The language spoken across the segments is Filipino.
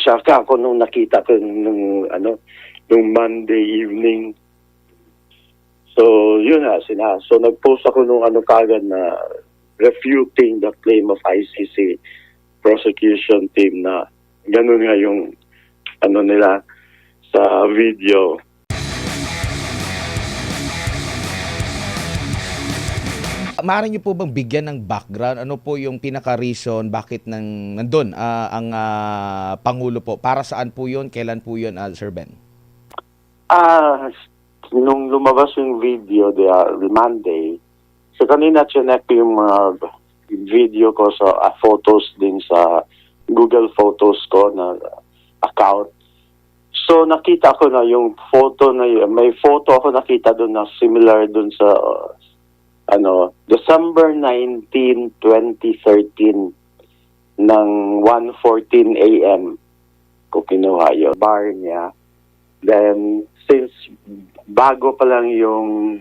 na-shock ako nung nakita ko nung Monday evening. So, yun na, so nag-post ako nung kagad na refuting the claim of ICC prosecution team na ganun nga yung nila sa video. Maaari niyo po bang bigyan ng background? Ano po yung pinaka-reason bakit nandun ang Pangulo po? Para saan po yun? Kailan po yun, Sir Ben? Nung lumabas yung video, the Monday, so kanina chinek yung mga video ko sa photos din sa Google Photos ko na account. So nakita ko na yung photo na yun. May photo ako nakita doon na similar doon sa December 19, 2013 ng 1:14 a.m. ko kinuha yun. Bar niya. Then, since bago pa lang yung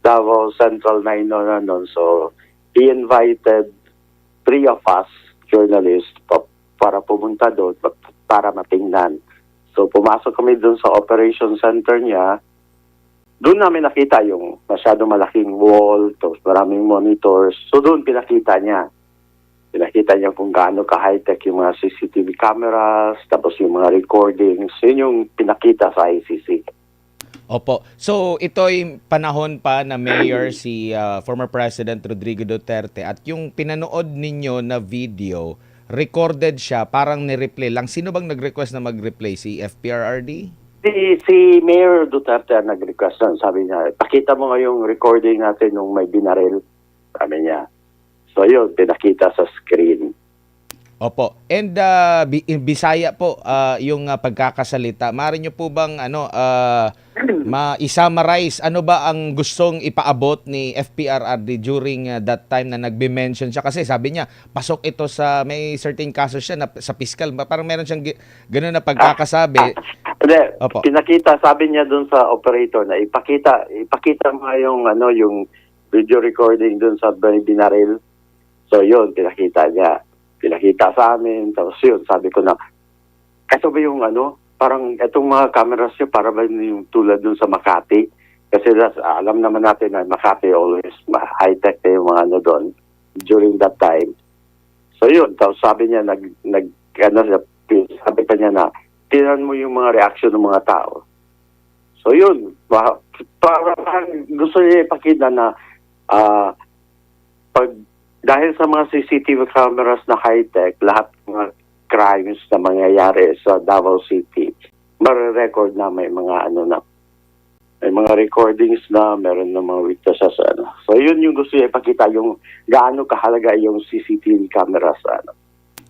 Davao Central 9 noon, so he invited 3 of us, journalists, para pumunta doon, para matingnan. So, pumasok kami doon sa operation center niya. Doon namin nakita yung masyado malaking wall, tapos maraming monitors. So doon pinakita niya. Pinakita niya kung gaano ka-high-tech yung mga CCTV cameras, tapos yung mga recordings. Yun yung pinakita sa ICC. Opo. So ito'y panahon pa na mayor si former President Rodrigo Duterte at yung pinanood ninyo na video, recorded siya, parang ni-replay lang. Sino bang nag-request na mag-replay? Si FPRRD? Si Mayor Duterte ang nag-request nun. Sabi niya, pakita mo nga yung recording natin nung may binaril. Sabi niya. So yun, pinakita sa screen. Opo. And Bisaya po yung pagkakasalita. Maaari niyo po bang ma-summarize ano ba ang gustong ipaabot ni FPRRD during that time na nagbe-mention siya? Kasi sabi niya, pasok ito sa may certain kaso siya na, sa fiscal. Parang meron siyang gano'n na pagkakasabi. Hindi, Opo. pinakita, sabi niya dun sa operator na ipakita mo yung yung video recording dun sa binaril. So yun, pinakita niya. Pinakita sa amin, tapos yun, sabi ko na, ito ba yung parang itong mga cameras niya, para ba yung tulad dun sa Makati? Kasi alam naman natin na Makati always high-tech na yung mga doon during that time. So yun, tapos sabi niya, sabi pa niya na, tingnan mo yung mga reaction ng mga tao. So yun, parang gusto niya ipakita na dahil sa mga CCTV cameras na high-tech, lahat ng mga crimes na mangyayari sa Davao City, marirecord na may mga may mga recordings na, meron na mga witnesses. So yun yung gusto niya ipakita, yung gaano kahalaga yung CCTV cameras.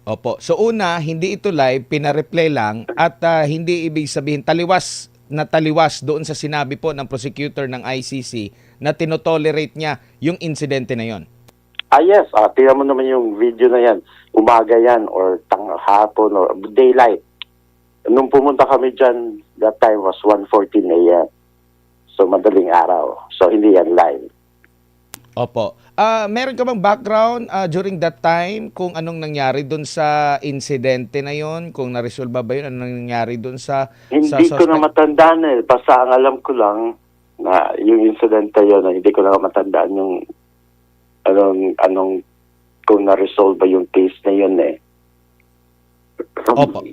Opo. So una, hindi ito live, pina-replay lang at hindi ibig sabihin taliwas doon sa sinabi po ng prosecutor ng ICC na tinotolerate niya yung insidente na yon. Yes. Tingnan mo naman yung video na yan. Umaga yan or hapon or daylight. Nung pumunta kami dyan, that time was 1:14 a.m. So madaling araw. So hindi yan live. Opo. Meron ka bang background during that time kung anong nangyari doon sa insidente na yon? Kung na-resolve ba yun? Anong nangyari doon sa Hindi ko na matandaan eh. Basta ang alam ko lang na yung insidente yun, hindi ko na matandaan yung anong kung na-resolve ba yung case na yun eh. Opo.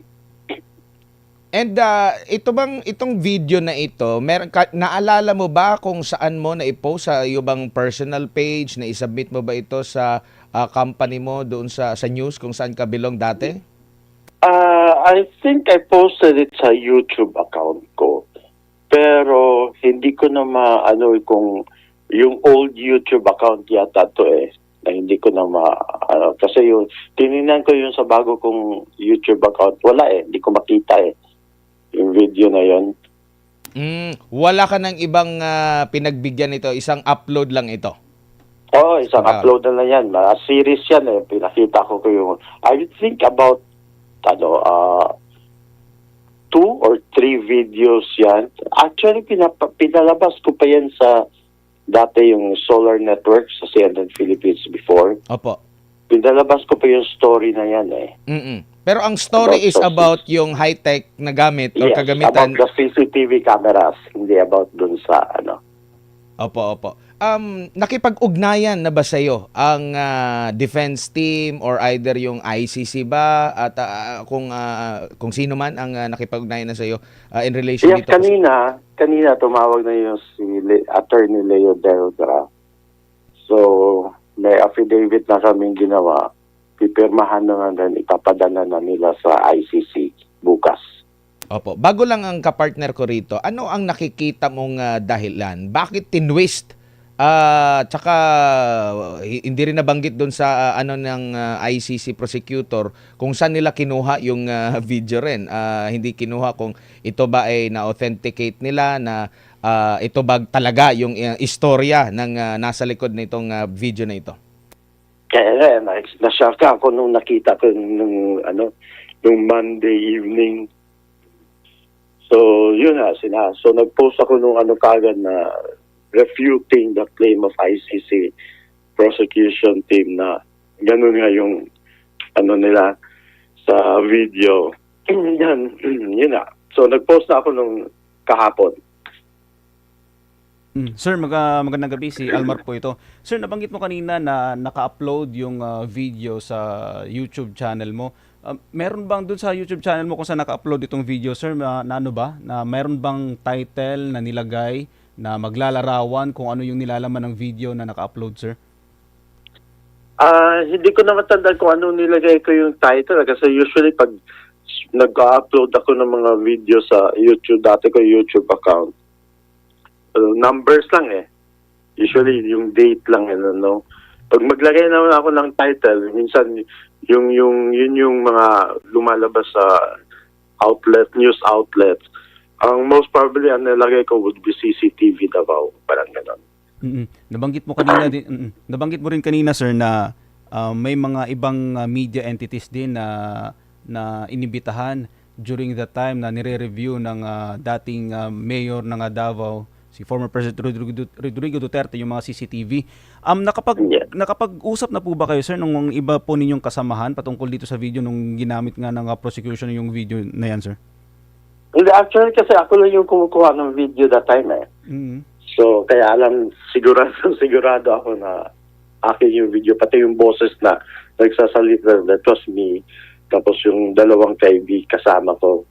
And itong video na ito, naalala mo ba kung saan mo na i-post sa iyo bang personal page, na isubmit mo ba ito sa company mo doon sa news kung saan ka belong dati? I think I posted it sa YouTube account ko. Pero hindi ko na kung yung old YouTube account yata to na hindi ko na kasi yung tinignan ko yung sa bago kong YouTube account, wala hindi ko makita yung video na yon. Wala ka ng ibang pinagbigyan nito, isang upload lang ito? Oo, isang upload na lang yan. Series yan pinakita ko yung, I think about 2 or 3 videos yan. Actually, pinalabas ko pa yan sa dati yung Solar Network sa CNN Philippines before. Opo. Pinalabas ko pa yung story na yan Mm-mm. Pero ang story is those- about yung high-tech na gamit or Yes, kagamitan. about the CCTV cameras, hindi about dun sa ano. Opo, opo. Nakipag-ugnayan na ba sa'yo ang defense team or either yung ICC ba at kung sino man ang nakipag-ugnayan na sa'yo in relation Yes, dito? kanina tumawag na yung si Attorney Leo Delgra. So, may affidavit na kaming ginawa. Pipirmahan na nga din, ipapadala na nila sa ICC bukas. Opo. Bago lang ang kapartner ko rito, ano ang nakikita mong dahilan? Bakit tinwist? Tsaka hindi rin nabanggit doon sa ano ng ICC prosecutor kung saan nila kinuha yung video rin. Hindi kinuha kung ito ba ay na-authenticate nila na ito ba talaga yung istorya ng nasa likod nitong video na ito. Kaya na-shock ako nung nakita ko nung Monday evening. So, yun na, so nag-post ako nung kagad na refuting the claim of ICC prosecution team na ganun nga yung nila sa video. Yan, yun na. So, nag-post na ako nung kahapon. Sir, magandang gabi. Si Almar po ito. Sir, nabanggit mo kanina na naka-upload yung video sa YouTube channel mo. Meron bang dun sa YouTube channel mo kung saan naka-upload itong video, sir, na ano ba? Na meron bang title na nilagay na maglalarawan kung ano yung nilalaman ng video na naka-upload, sir? Hindi ko na matandaan kung ano nilagay ko yung title kasi usually pag nag-upload ako ng mga video sa YouTube, dati ko YouTube account, numbers lang eh. Usually yung date lang, no? Pag maglagay naman ako ng title, minsan yun yung mga lumalabas sa news outlets. Ang most probably ang nilagay ko would be CCTV Davao, parang gano'n. Nabanggit mo kanina din, nabanggit mo rin kanina, sir, na may mga ibang media entities din na inibitahan during the time na nire-review ng dating mayor ng Davao, si former President Rodrigo Duterte, yung mga CCTV. Nakapag-usap na po ba kayo, sir, nung iba po ninyong kasamahan patungkol dito sa video nung ginamit nga ng prosecution yung video na yan, sir? Hindi, actually kasi ako lang yung kumukuha ng video that time eh. So, kaya sigurado ako na akin yung video, pati yung boses na nagsasalita, that was me, tapos yung dalawang kaibigan kasama ko.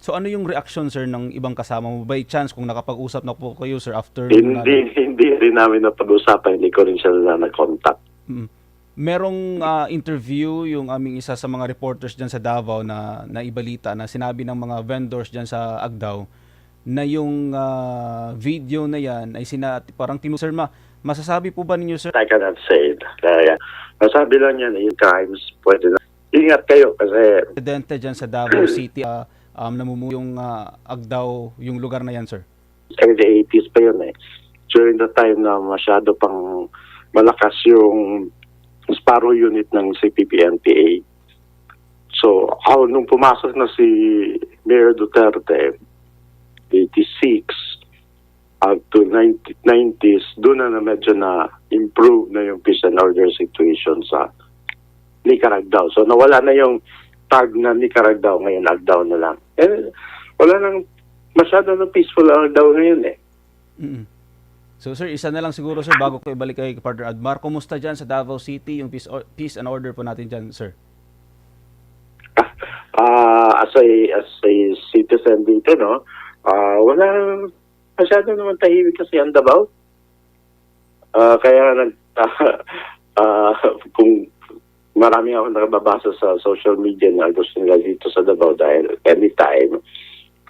So ano yung reaction, sir, ng ibang kasama mo? By chance, kung nakapag-usap na po kayo, sir, after... Hindi rin namin napag-usapan, hindi ko rin sila na-contact. Merong interview yung aming isa sa mga reporters dyan sa Davao na ibalita na sinabi ng mga vendors dyan sa Agdao na yung video na yan ay parang sir, masasabi po ba ninyo, sir? I cannot say it. Kaya, masabi lang yan, yung crimes, pwede na. Ingat kayo kasi... Presidente dyan sa Davao City, namumuo yung Agdao, yung lugar na yan, sir? In the 80s pa yun eh. During the time na masyado pang malakas yung Sparrow unit ng CPP-NPA. So, nung pumasok na si Mayor Duterte, 86 up to 90s, doon na medyo na-improve na yung peace and order situation sa Nicaragdao. So, nawala na yung tag na Nicaragdao, ngayon Agdao na lang. Wala nang masyado na peaceful Agdao ngayon eh. So, sir, isa na lang siguro, sir, bago ko ibalik kay Partner Admar, kumusta dyan sa Davao City yung peace and order po natin dyan, sir? As a citizen dito, no, wala masyado naman tahimik kasi ang Davao. Kaya kung marami ako nakababasa sa social media na gusto nila dito sa Davao dahil anytime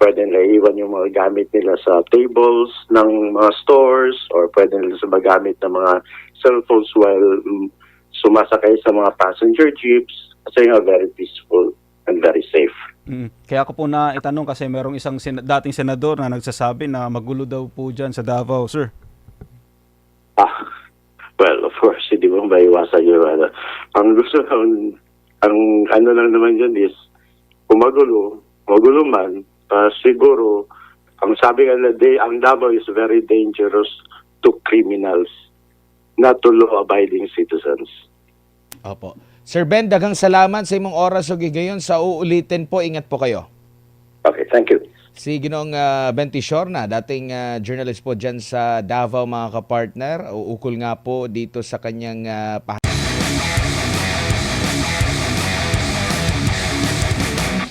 pwede nila iwan yung mga gamit nila sa tables ng mga stores or pwede nila sa magamit ng mga cellphones while sumasakay sa mga passenger jeeps kasi nga very peaceful and very safe. Kaya ako po na itanong kasi merong isang dating senador na nagsasabi na magulo daw po dyan sa Davao, sir. Well, of course, hindi mo maiwasan yung ang gusto ang ano lang naman dyan is kung magulo man, siguro, ang sabi nga ang Davao is very dangerous to criminals, not to law-abiding citizens. Opo. Sir Ben, daghang salamat sa imong oras ug higayon. Sa uulitin po, ingat po kayo. Okay, thank you. Si Ginong Ben Tishorna, dating journalist po dyan sa Davao mga kapartner, uukol nga po dito sa kanyang